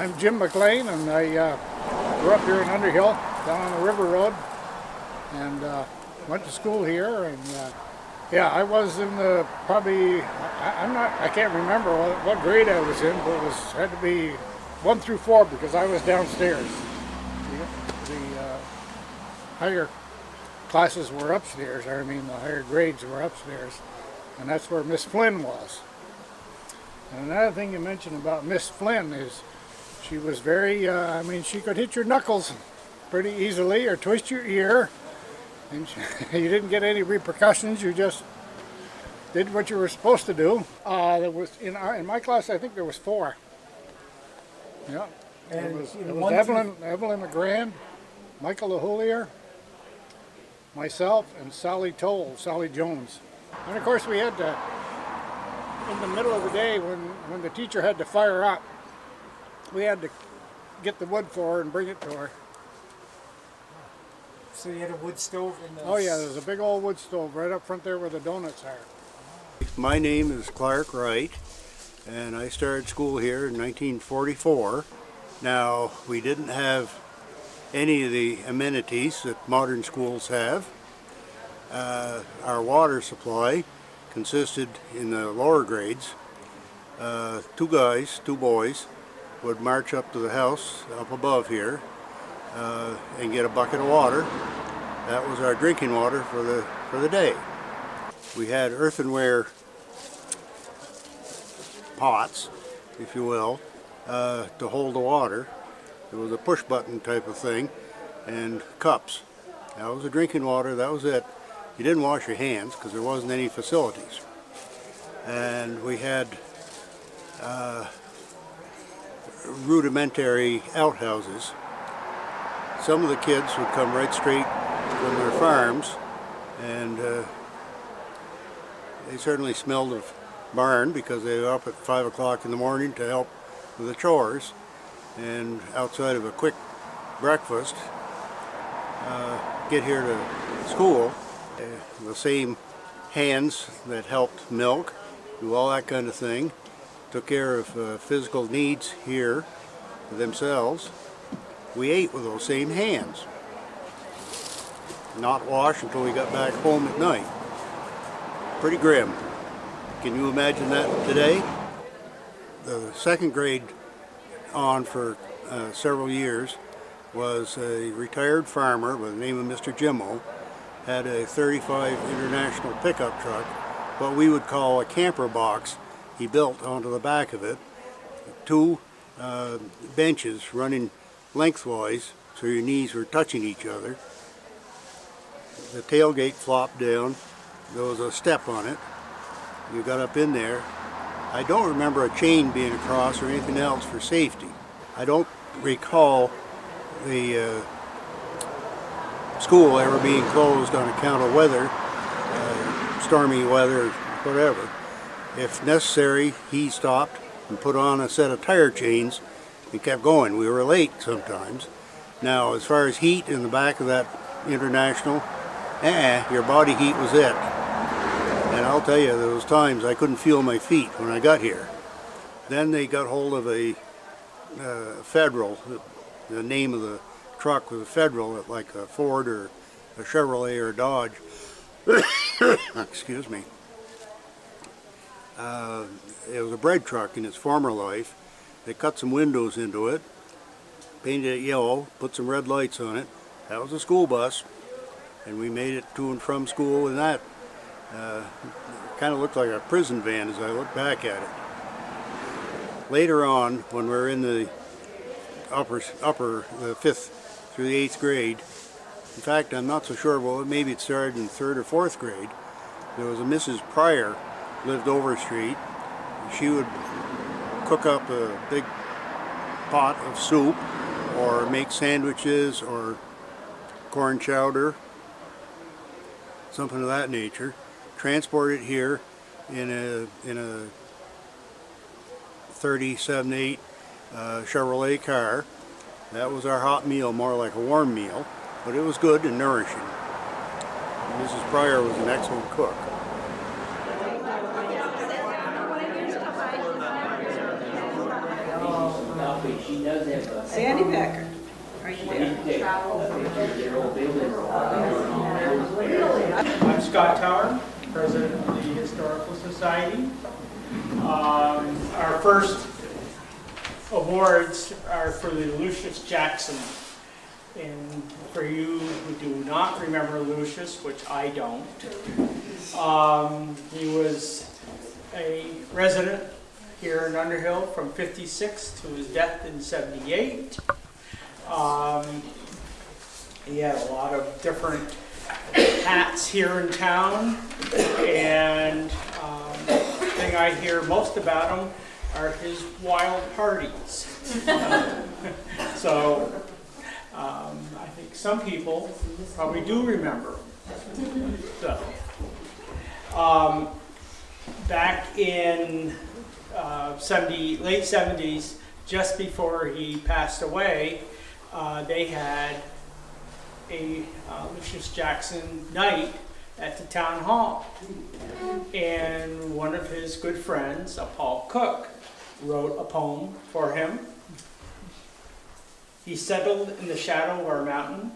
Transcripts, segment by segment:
I'm Jim McLean, and I grew up here in Underhill, down on the River Road, and went to school here. And yeah, I was in the I can't remember what grade I was in, but it had to be 1 through 4 because I was downstairs. The higher classes were upstairs. I mean, the higher grades were upstairs, and that's where Miss Flynn was. And another thing you mentioned about Miss Flynn is she was very, she could hit your knuckles pretty easily or twist your ear, and you didn't get any repercussions. You just did what you were supposed to do. There was in my class, I think there was 4. Yeah, and it was Evelyn LeGrand, Michael LaHoulier, myself, and Sally Jones. And of course, we had to, in the middle of the day when the teacher had to fire up, we had to get the wood for her and bring it to her. So you had a wood stove in the... Oh yeah, there's a big old wood stove right up front there where the donuts are. My name is Clark Wright, and I started school here in 1944. Now, we didn't have any of the amenities that modern schools have. Our water supply consisted in the lower grades. 2 boys, would march up to the house up above here and get a bucket of water. That was our drinking water for the day. We had earthenware pots, if you will, to hold the water. It was a push button type of thing, and cups. That was the drinking water, that was it. You didn't wash your hands because there wasn't any facilities. And we had rudimentary outhouses. Some of the kids would come right straight from their farms, and they certainly smelled of barn because they were up at 5 o'clock in the morning to help with the chores, and outside of a quick breakfast get here to school. The same hands that helped milk, do all that kind of thing, took care of physical needs here themselves. We ate with those same hands, not washed until we got back home at night. Pretty grim. Can you imagine that today? The second grade on for several years was a retired farmer by the name of Mr. Jimmo. Had a 35 International pickup truck, what we would call a camper box. He built onto the back of it 2 benches running lengthwise so your knees were touching each other. The tailgate flopped down. There was a step on it. You got up in there. I don't remember a chain being across or anything else for safety. I don't recall the school ever being closed on account of weather, stormy weather, whatever. If necessary, he stopped and put on a set of tire chains and kept going. We were late sometimes. Now, as far as heat in the back of that International, your body heat was it. And I'll tell you, there was times I couldn't feel my feet when I got here. Then they got hold of a Federal. The name of the truck was a Federal, like a Ford or a Chevrolet or a Dodge. Excuse me. It was a bread truck in its former life. They cut some windows into it, painted it yellow, put some red lights on it. That was a school bus, and we made it to and from school in that. Kind of looked like a prison van as I look back at it. Later on, when we were in the upper the 5th through the 8th grade, in fact, I'm not so sure, well, maybe it started in 3rd or 4th grade, there was a Mrs. Pryor, lived over street. She would cook up a big pot of soup or make sandwiches or corn chowder, something of that nature, transport it here in a 37-8 Chevrolet car. That was our hot meal, more like a warm meal, but it was good and nourishing. Mrs. Pryor was an excellent cook. she does have a. Sandy Becker, right there. I'm Scott Tower, President of the Historical Society. Our first awards are for the Lucius Jackson. And for you who do not remember Lucius, which I don't, he was a resident here in Underhill from '56 to his death in '78. He had a lot of different hats here in town, and the thing I hear most about him are his wild parties. So I think some people probably do remember. So, back in late 70s, just before he passed away, they had a Lucius Jackson night at the town hall. And one of his good friends, Paul Cook, wrote a poem for him. He settled in the shadow of our mountain,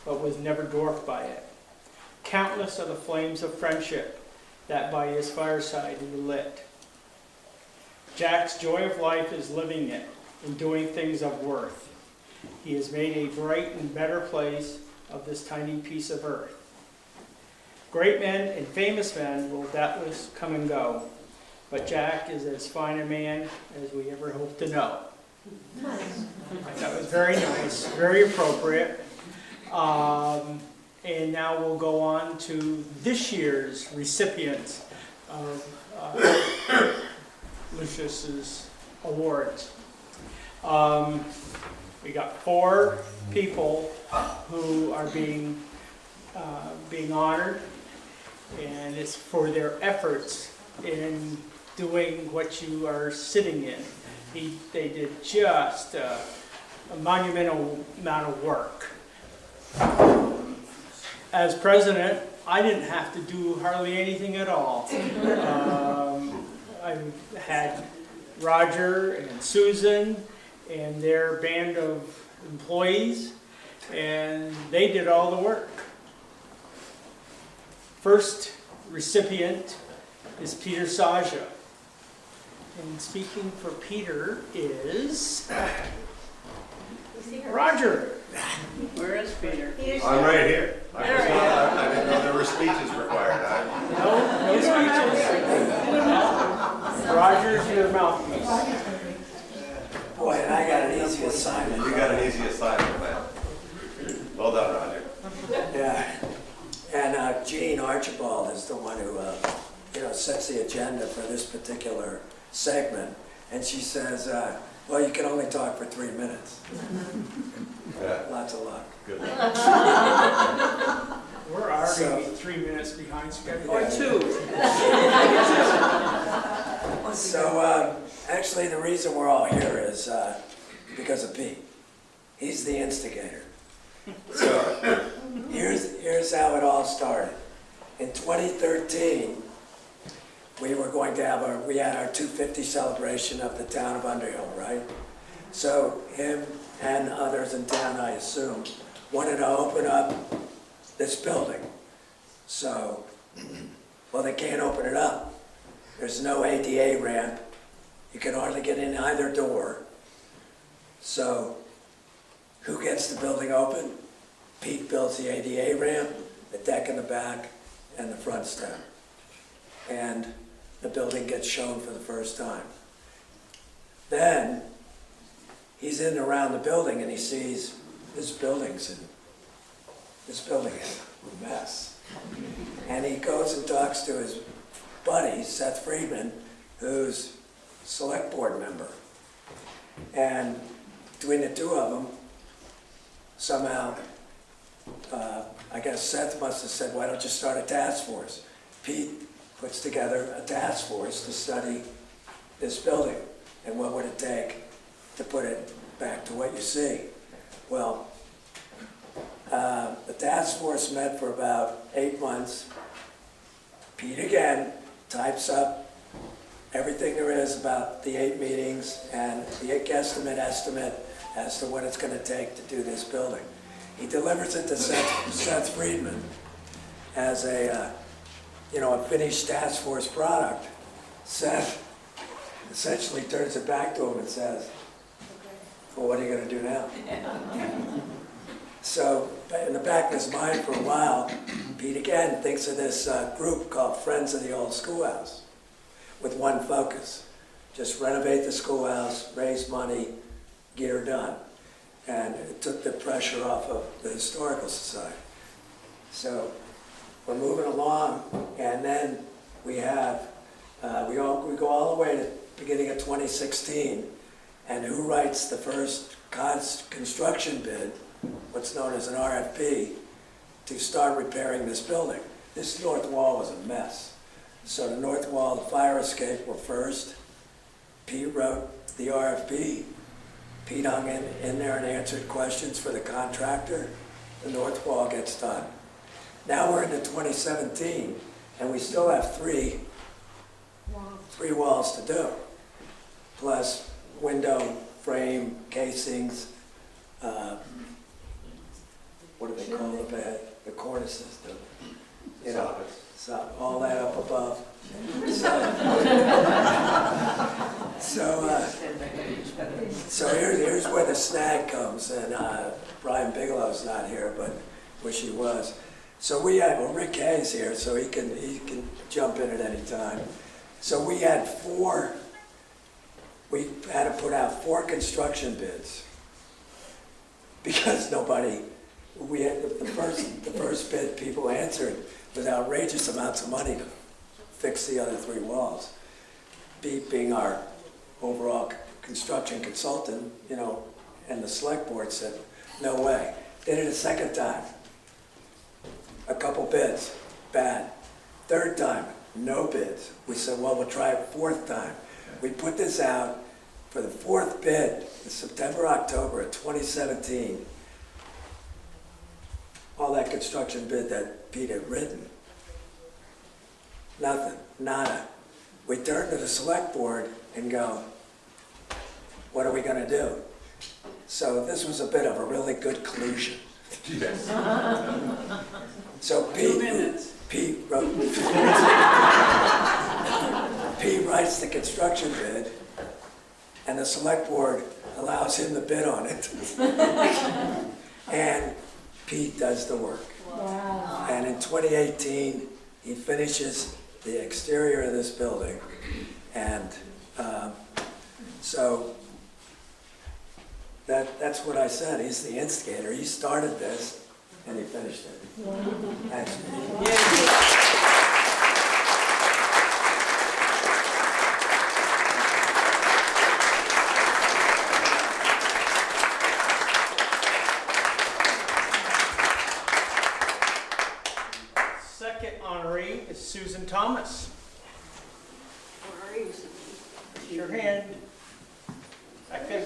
but was never dwarfed by it. Countless are the flames of friendship that by his fireside he lit. Jack's joy of life is living it and doing things of worth. He has made a bright and better place of this tiny piece of earth. Great men and famous men will doubtless come and go, but Jack is as fine a man as we ever hope to know. I thought it was very nice, very appropriate. And now we'll go on to this year's recipients of Lucius's awards. We got 4 people who are being honored, and it's for their efforts in doing what you are sitting in. They did just a monumental amount of work. As president, I didn't have to do hardly anything at all. I had Roger and Susan and their band of employees, and they did all the work. First recipient is Peter Saja. And speaking for Peter is Roger. Where is Peter? I'm right here. I didn't know there were speeches required. No speeches. Roger's your mouthpiece. Boy, and I got an easy assignment. You got an easy assignment, man. Well done, Roger. Yeah. And Jean Archibald is the one who, sets the agenda for this particular segment. And she says, well, you can only talk for 3 minutes. Yeah. Lots of luck. Good. We're already 3 minutes behind schedule. Or 2. So, actually, the reason we're all here is because of Pete. He's the instigator. So, here's how it all started. In 2013, we were going to have we had our 250 celebration of the town of Underhill, right? So him and others in town, I assume, wanted to open up this building. So, well, they can't open it up. There's no ADA ramp. You can hardly get in either door. So, who gets the building open? Pete builds the ADA ramp, the deck in the back, and the front step. And the building gets shown for the first time. Then, he's in and around the building and he sees this building is a mess. And he goes and talks to his buddy, Seth Friedman, who's a select board member. And between the two of them, somehow, I guess Seth must have said, why don't you start a task force? Pete puts together a task force to study this building and what would it take to put it back to what you see. Well, the task force met for about 8 months. Pete again types up everything there is about the 8 meetings and the guesstimate estimate as to what it's going to take to do this building. He delivers it to Seth Friedman as a finished task force product. Seth essentially turns it back to him and says, well, what are you going to do now? So in the back of his mind for a while, Pete again thinks of this group called Friends of the Old Schoolhouse with one focus: just renovate the schoolhouse, raise money, get her done. And it took the pressure off of the Historical Society. So we're moving along, and then we have, we go all the way to the beginning of 2016, and who writes the first construction bid, what's known as an RFP, to start repairing this building. This north wall was a mess. So the north wall, the fire escape were first. Pete wrote the RFP. Pete hung in there and answered questions for the contractor. The north wall gets done. Now we're into 2017, and we still have three walls to do, plus window frame, casings, what do they call the bed? The cornices, so all that up above. So here's where the snag comes, and Brian Bigelow's not here, but wish he was. So we had, well, Rick Hayes here, so he can jump in at any time. So we had to put out 4 construction bids because we had the first bid people answered with outrageous amounts of money to fix the other 3 walls. Pete being our overall construction consultant, and the select board said, no way. Did it a second time. A couple bids, bad. Third time, no bids. We said, well, we'll try a 4th time. We put this out for the 4th bid in September, October of 2017. All that construction bid that Pete had written. Nothing, nada. We turn to the select board and go, what are we going to do? So this was a bit of a really good collusion. Yes. So Pete writes the construction bid, and the select board allows him to bid on it. And Pete does the work. Wow. And in 2018, he finishes the exterior of this building. And so that's what I said. He's the instigator. He started this, and he finished it. Thanks. Second honoree is Susan Thomas. Your hand. I think.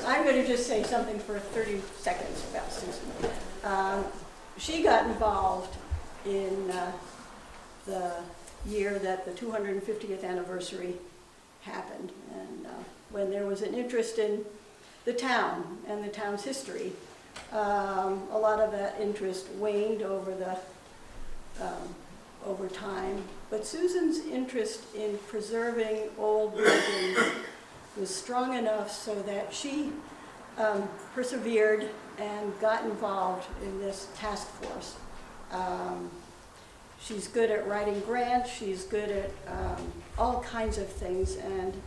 I'm going to just say something for 30 seconds about Susan. She got involved in the year that the 250th anniversary happened, and when there was an interest in the town and the town's history, a lot of that interest waned over time. But Susan's interest in preserving old buildings was strong enough so that she persevered and got involved in this task force. She's good at writing grants, she's good at all kinds of things, and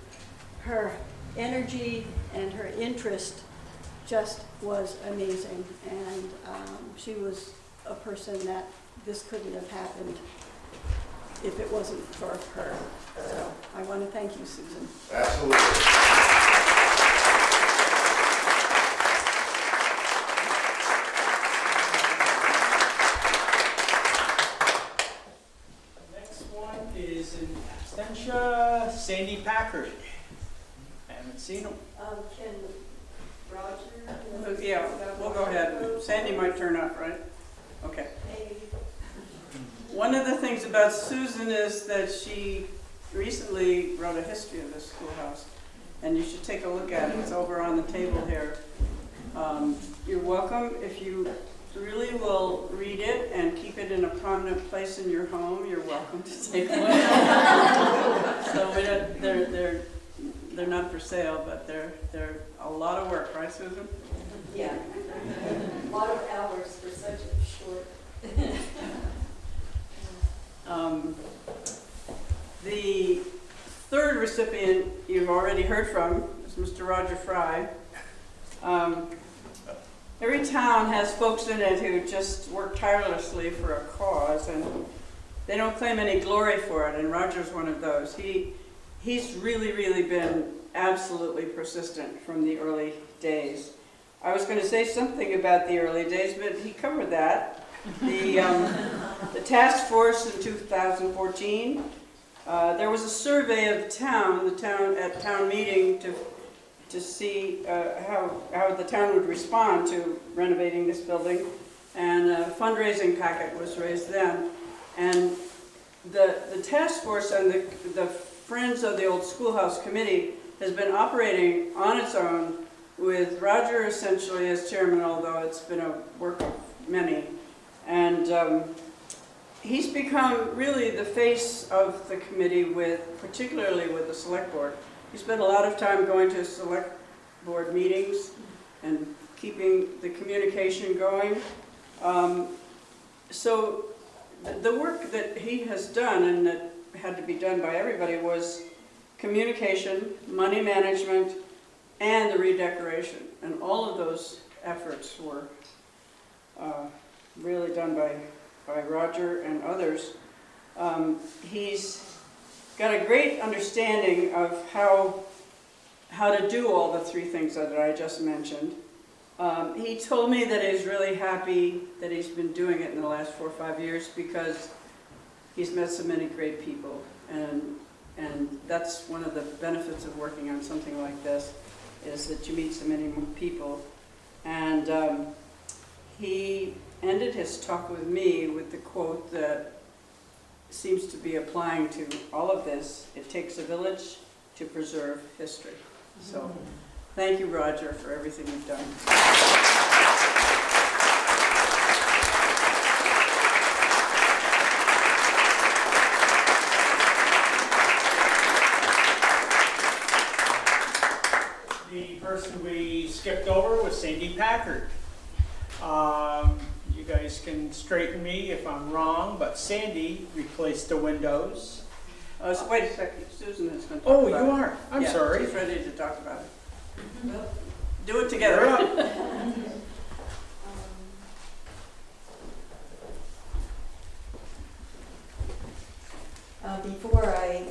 her energy and her interest just was amazing. And she was a person that this couldn't have happened if it wasn't for her. So I want to thank you, Susan. Absolutely. Next one is in absentia, Sandy Packard. I haven't seen him. Can Roger? Yeah, we'll go ahead. Sandy might turn up, right? Okay. about Susan is that she recently wrote a history of the schoolhouse, and you should take a look at it. It's over on the table here. You're welcome. If you really will read it and keep it in a prominent place in your home, you're welcome to take a look at it. So they're not for sale, but they're a lot of work, right, Susan? Yeah. A lot of hours for such a short. The third recipient you've already heard from is Mr. Roger Fry. Every town has folks in it who just work tirelessly for a cause, and they don't claim any glory for it, and Roger's one of those. He's really been absolutely persistent from the early days. I was going to say something about the early days, but he covered that. The task force in 2014, there was a survey of the town at town meeting to see how the town would respond to renovating this building, and a fundraising packet was raised then. And the task force and the Friends of the Old Schoolhouse Committee has been operating on its own with Roger essentially as chairman, although it's been a work of many. And he's become really the face of the committee, particularly with the select board. He spent a lot of time going to select board meetings and keeping the communication going. So the work that he has done, and that had to be done by everybody, was communication, money management, and the redecoration. And all of those efforts were really done by Roger and others. He's got a great understanding of how to do all the three things that I just mentioned. He told me that he's really happy that he's been doing it in the last 4 or 5 years because he's met so many great people, and that's one of the benefits of working on something like this, is that you meet so many people. And he ended his talk with me with the quote that seems to be applying to all of this: it takes a village to preserve history. So thank you, Roger, for everything you've done. The person we skipped over was Sandy Packard. You guys can straighten me if I'm wrong, but Sandy replaced the windows. So wait a second, Susan is going to talk Oh, about you it. are? I'm Yeah, sorry. she's ready to talk about it. Do it together. You're up. Before I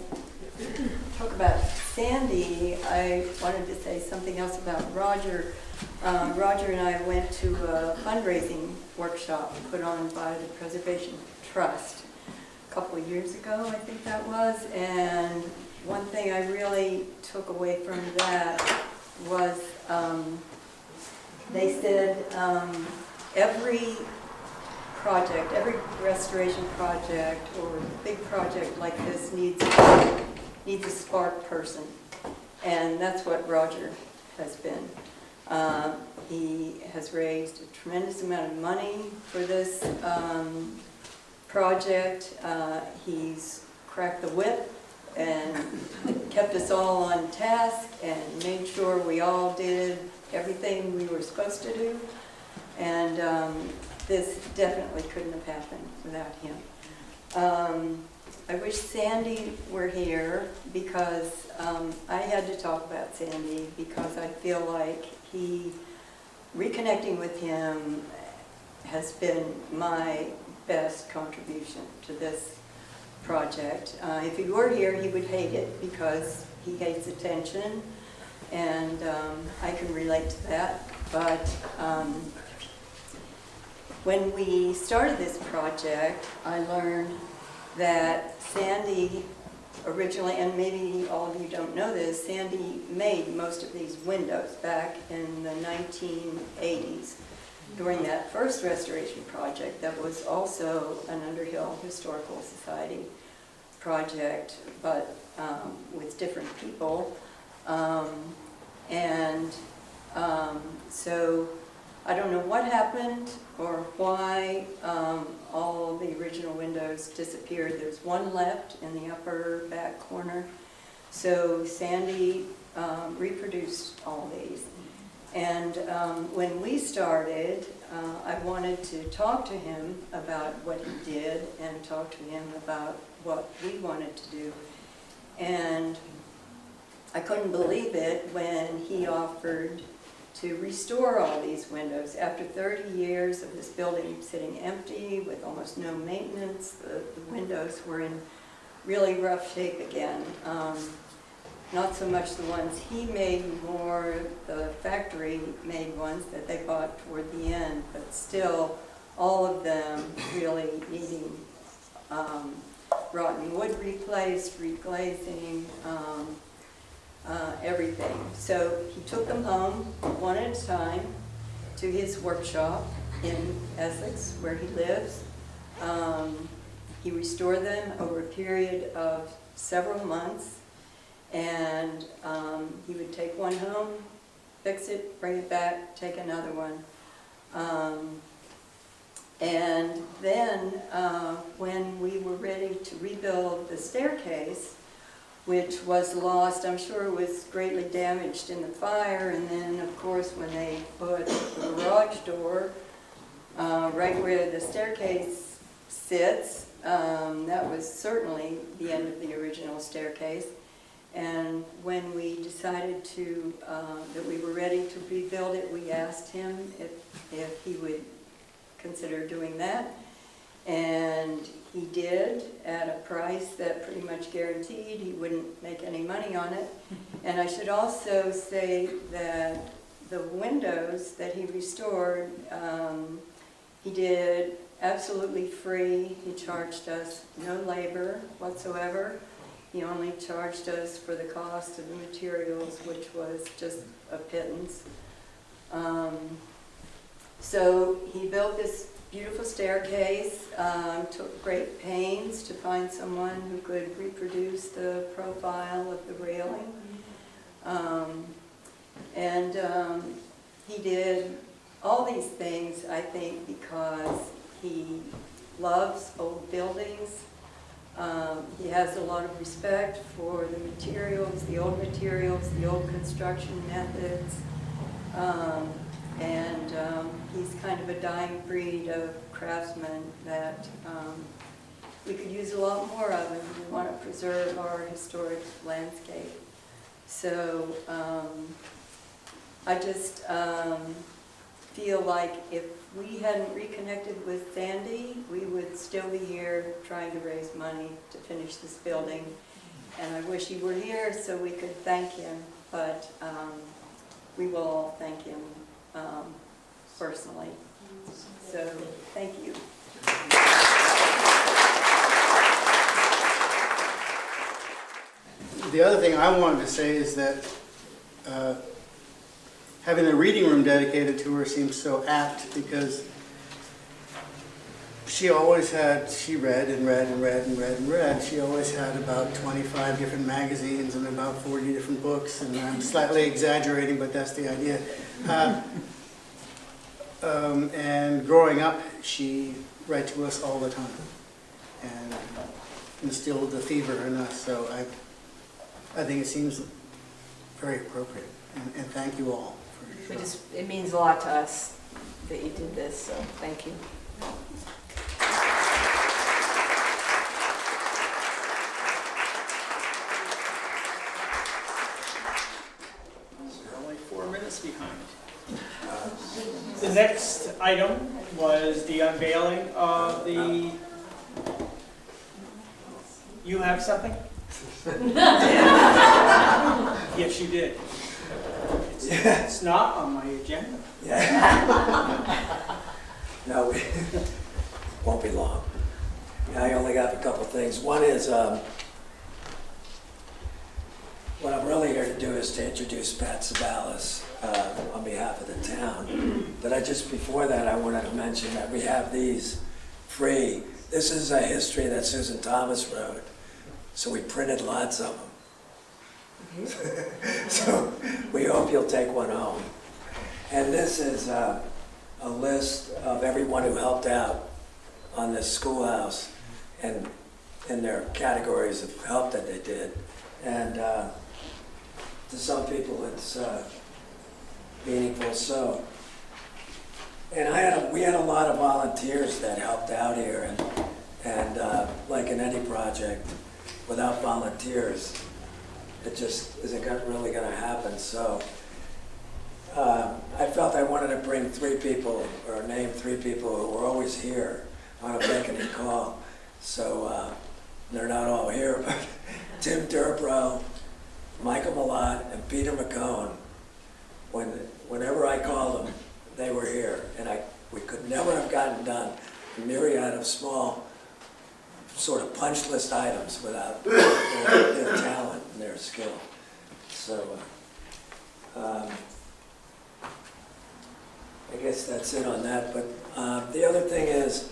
talk about Sandy, I wanted to say something else about Roger. Roger and I went to a fundraising workshop put on by the Preservation Trust a couple of years ago, I think that was, and one thing I really took away from that was they said every project, every restoration project or big project like this needs a spark person, and that's what Roger has been. He has raised a tremendous amount of money for this project. He's cracked the whip and kept us all on task and made sure we all did everything we were supposed to do. And this definitely couldn't have happened without him. I wish Sandy were here because I had to talk about Sandy because I feel like reconnecting with him has been my best contribution to this project. If he were here, he would hate it because he hates attention, and I can relate to that. But when we started this project, I learned that Sandy originally, and maybe all of you don't know this, Sandy made most of these windows back in the 1980s. during that first restoration project that was also an Underhill Historical Society project, but with different people. So I don't know what happened or why all the original windows disappeared. There's one left in the upper back corner. So Sandy reproduced all these. And when we started, I wanted to talk to him about what he did and talk to him about what we wanted to do. And I couldn't believe it when he offered to restore all these windows. After 30 years of this building sitting empty with almost no maintenance, the windows were in really rough shape again. Not so much the ones he made, more the factory-made ones that they bought toward the end, but still all of them really needing rotten wood replaced, reglazing, everything. So he took them home one at a time to his workshop in Essex, where he lives. He restored them over a period of several months. And he would take one home, fix it, bring it back, take another one. And then when we were ready to rebuild the staircase, which was lost, I'm sure it was greatly damaged in the fire, and then of course when they put the garage door right where the staircase sits, that was certainly the end of the original staircase. And when we decided to, that we were ready to rebuild it, we asked him if he would consider doing that. And he did, at a price that pretty much guaranteed he wouldn't make any money on it. And I should also say that the windows that he restored, he did absolutely free. He charged us no labor whatsoever. He only charged us for the cost of the materials, which was just a pittance. So he built this beautiful staircase, took great pains to find someone who could reproduce the profile of the railing. He did all these things, I think, because he loves old buildings. He has a lot of respect for the materials, the old construction methods, he's kind of a dying breed of craftsmen that we could use a lot more of, and we want to preserve our historic landscape. So I just feel like if we hadn't reconnected with Sandy, we would still be here trying to raise money to finish this building. And I wish he were here so we could thank him, but we will all thank him personally. So, thank you. The other thing I wanted to say is that having a reading room dedicated to her seems so apt, because she read and read and read and read and read. She always had about 25 different magazines and about 40 different books, and I'm slightly exaggerating, but that's the idea. And growing up, she read to us all the time and instilled the fever in us, so I think it seems very appropriate, and thank you all. It means a lot to us that you did this, so thank you. We're only 4 minutes behind. The next item was the unveiling of the... You have something? Yes, you did. It's not on my agenda. Yeah. No, we won't be long. I only got a couple things. One is, what I'm really here to do is to introduce Pat Sabalas on behalf of the town. But before that, I wanted to mention that we have these free. This is a history that Susan Thomas wrote, so we printed lots of them. So we hope you'll take one home. And this is a list of everyone who helped out on this schoolhouse and in their categories of help that they did. And to some people it's meaningful. So, and we had a lot of volunteers that helped out here, and like in any project, without volunteers, it just isn't really going to happen. So I felt I wanted to bring 3 people, or name 3 people who were always here on a beck-and call. So they're not all here, but Tim Durbrow, Michael Malott, and Peter McCone. Whenever I called them, they were here, and we could never have gotten done a myriad of small sort of punch list items without their talent and their skill. So I guess that's it on that. But the other thing is,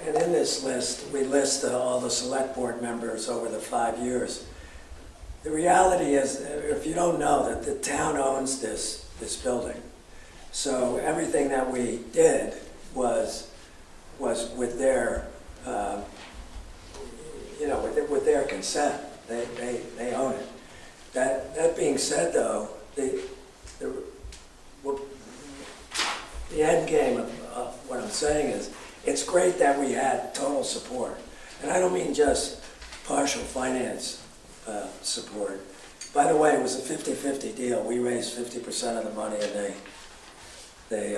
and in this list, we list all the select board members over the 5 years. The reality is, if you don't know, that the town owns this building. So everything that we did was with their, with their consent. They own it. That being said, though, the end game of what I'm saying is, it's great that we had total support. And I don't mean just partial finance support. By the way, it was a 50-50 deal. We raised 50% of the money, and they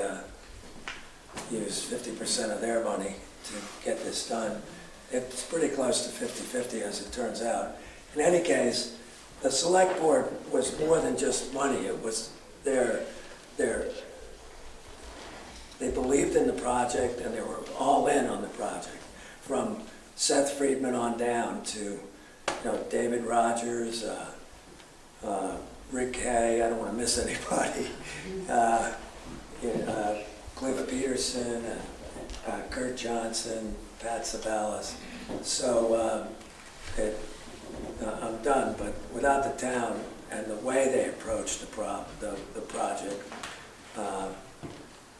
used 50% of their money to get this done. It's pretty close to 50-50, as it turns out. In any case, the select board was more than just money. It was they believed in the project, and they were all in on the project, from Seth Friedman on down to David Rogers, Rick Kay, I don't want to miss anybody, Cliff Peterson, and Kurt Johnson, Pat Sabalas. So I'm done, but without the town and the way they approached the project,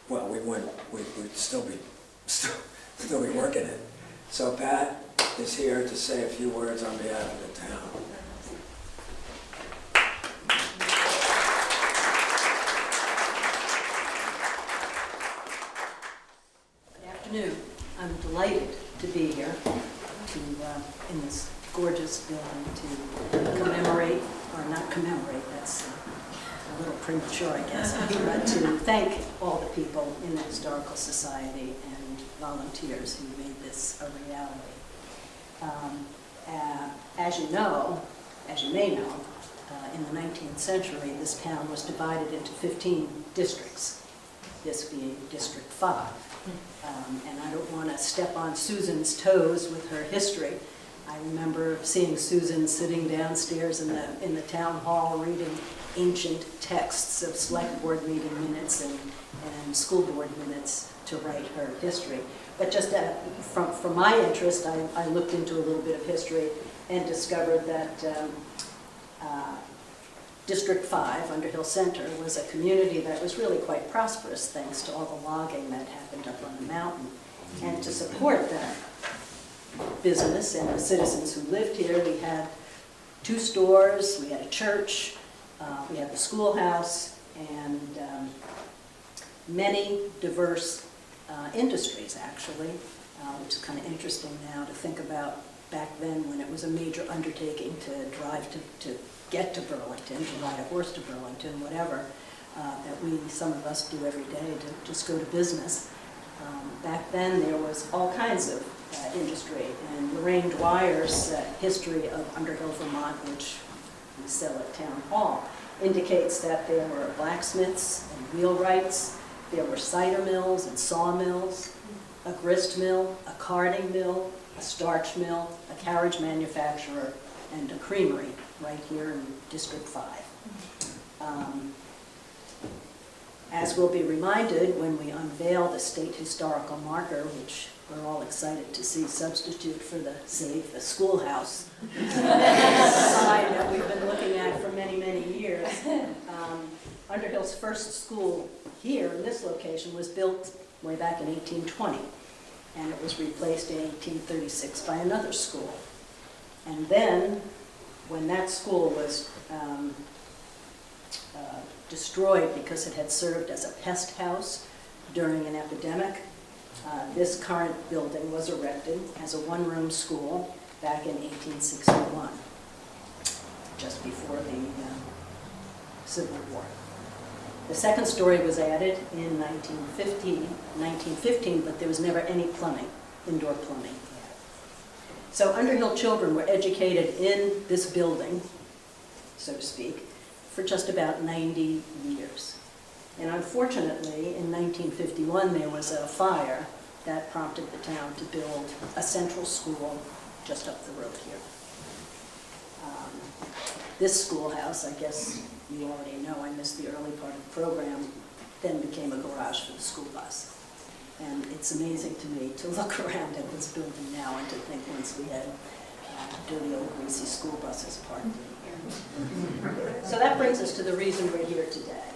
well, we'd still be working it. So Pat is here to say a few words on behalf of the town. Good afternoon. I'm delighted to be here in this gorgeous building to commemorate, or not commemorate, that's a little premature, I guess, but to thank all the people in the Historical Society and volunteers who made this a reality. As you may know, in the 19th century, this town was divided into 15 districts, this being District 5. And I don't want to step on Susan's toes with her history. I remember seeing Susan sitting downstairs in the town hall reading ancient texts of select board meeting minutes and school board minutes to write her history. But just from my interest, I looked into a little bit of history and discovered that District 5, Underhill Center, was a community that was really quite prosperous thanks to all the logging that happened up on the mountain. And to support that business and the citizens who lived here, we had 2 stores, we had a church, we had the schoolhouse, and many diverse industries, actually, which is kind of interesting now to think about back then when it was a major undertaking to drive to get to Burlington, to ride a horse to Burlington, whatever, that some of us do every day to just go to business. Back then there was all kinds of industry, and Lorraine Dwyer's history of Underhill, Vermont, which we sell at Town Hall, indicates that there were blacksmiths and wheelwrights, there were cider mills and sawmills, a grist mill, a carding mill, a starch mill, a carriage manufacturer, and a creamery right here in District 5. as we'll be reminded when we unveil the state historical marker, which we're all excited to see substitute for the schoolhouse sign that we've been looking at for many, many years. Underhill's first school here in this location was built way back in 1820, and it was replaced in 1836 by another school. And then, when that school was destroyed because it had served as a pest house during an epidemic, this current building was erected as a one-room school back in 1861, just before the Civil War. The second story was added in 1915, but there was never any plumbing, indoor plumbing yet. So Underhill children were educated in this building, so to speak, for just about 90 years. And unfortunately, in 1951, there was a fire that prompted the town to build a central school just up the road here. This schoolhouse, I guess you already know, I missed the early part of the program, then became a garage for the school bus. And it's amazing to me to look around at this building now and to think once we had dirty old greasy school buses parked in here. So that brings us to the reason we're here today.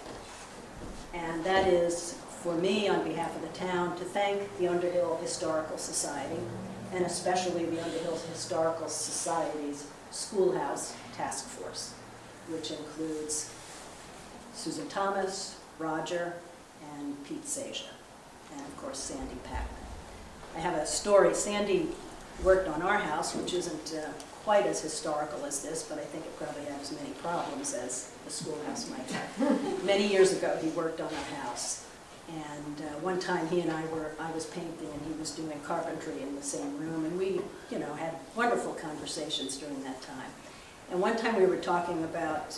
And that is, for me, on behalf of the town, to thank the Underhill Historical Society, and especially the Underhill Historical Society's Schoolhouse Task Force, which includes Susan Thomas, Roger, and Pete Seja, and of course Sandy Packman. I have a story. Sandy worked on our house, which isn't quite as historical as this, but I think it probably has as many problems as the schoolhouse might have. Many years ago, he worked on our house, and one time he and I was painting and he was doing carpentry in the same room, and we, had wonderful conversations during that time. And one time we were talking about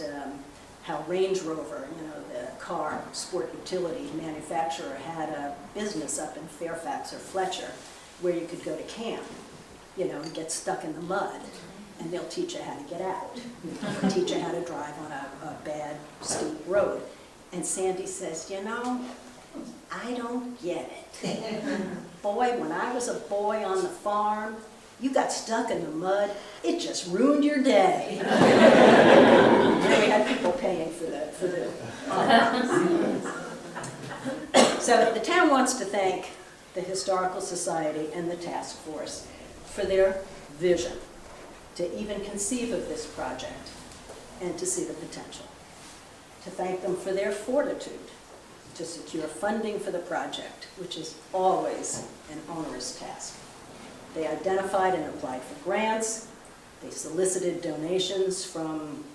how Range Rover, the car sport utility manufacturer, had a business up in Fairfax or Fletcher where you could go to camp, and get stuck in the mud, and they'll teach you how to get out, teach you how to drive on a bad, steep road. And Sandy says, I don't get it. Boy, when I was a boy on the farm, you got stuck in the mud, it just ruined your day. And we had people paying for the So the town wants to thank the Historical Society and the task force for their vision to even conceive of this project and to see the potential. To thank them for their fortitude to secure funding for the project, which is always an onerous task. They identified and applied for grants. They solicited donations from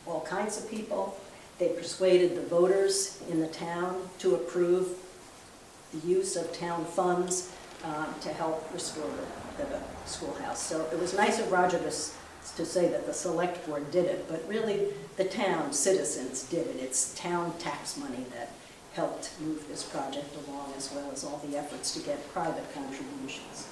all kinds of people. They persuaded the voters in the town to approve the use of town funds to help restore the schoolhouse. So it was nice of Roger to say that the select board did it, but really the town citizens did it. It's town tax money that helped move this project along, as well as all the efforts to get private contributions.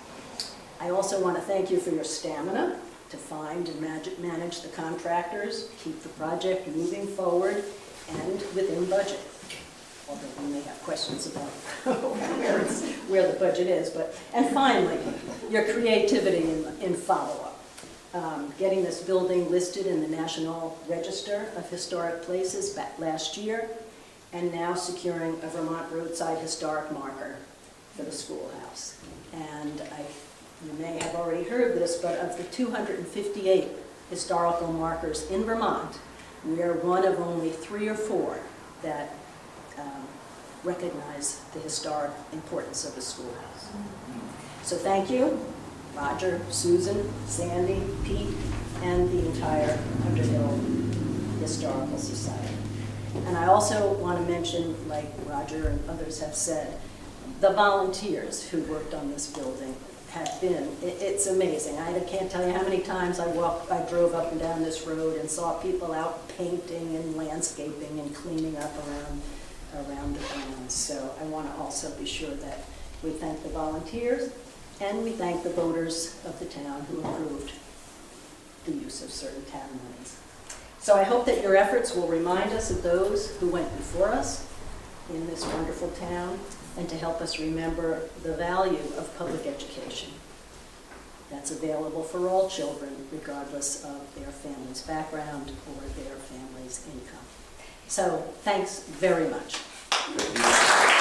I also want to thank you for your stamina to find and manage the contractors, keep the project moving forward and within budget. Although we may have questions about where the budget is. And finally, your creativity in follow-up. Getting this building listed in the National Register of Historic Places back last year, and now securing a Vermont roadside historic marker for the schoolhouse. And you may have already heard this, but of the 258 historical markers in Vermont, we are one of only 3 or 4 that recognize the historic importance of the schoolhouse. So thank you, Roger, Susan, Sandy, Pete, and the entire Underhill Historical Society. And I also want to mention, like Roger and others have said, the volunteers who worked on this building have been, it's amazing. I can't tell you how many times I drove up and down this road and saw people out painting and landscaping and cleaning up around the grounds. So I want to also be sure that we thank the volunteers and we thank the voters of the town who approved the use of certain town monies. So I hope that your efforts will remind us of those who went before us in this wonderful town and to help us remember the value of public education that's available for all children, regardless of their family's background or their family's income. So thanks very much. Thank you.